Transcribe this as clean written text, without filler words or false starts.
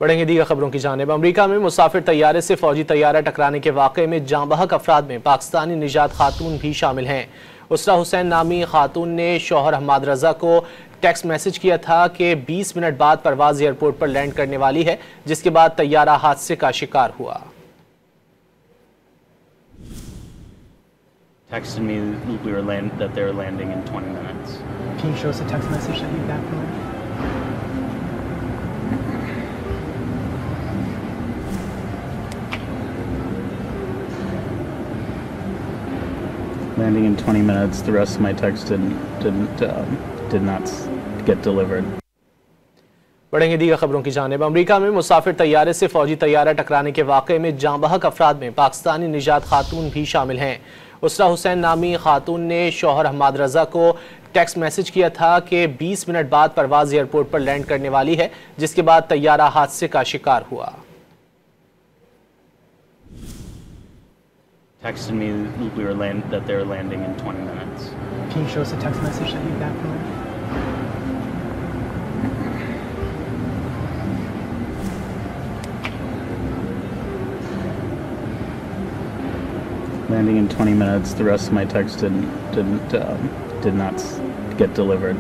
बढ़ेंगे दीगर खबरों की जानिब। अमेरिका में मुसाफिर तैयारे से फौजी तैयारा टकराने के वाक़े में जाँ बहक अफराद में पाकिस्तानी निजात खातून भी शामिल हैं। उसरा हुसैन नामी खातून ने शौहर अहमद रजा को टेक्स्ट मैसेज किया था कि 20 मिनट बाद परवाज एयरपोर्ट पर लैंड करने वाली है, जिसके बाद तैयारा हादसे का शिकार हुआ। Texted me that they were landing in 20 minutes. Can you show us a text message that you got from her? Landing in 20 minutes. The rest of my text did not get delivered. बढ़ेंगे दीगर खबरों की जानिब। America में मुसाफिर तैयारे से फौजी तैयारा टकराने के वाक़े में जाँ बहक अफराद में पाकिस्तानी निजात खातून भी शामिल हैं। उसरा हुसैन नामी खातून ने शौहर अहमद रजा को टेक्स्ट मैसेज किया था कि 20 मिनट बाद परवाज एयरपोर्ट पर लैंड करने वाली है, जिसके बाद तैयारा हादसे का शिकार हुआ। Texted me that they were landing in 20 minutes. Can you show us a text message that you got from her? Landing in 20 minutes. The rest of my text did not get delivered.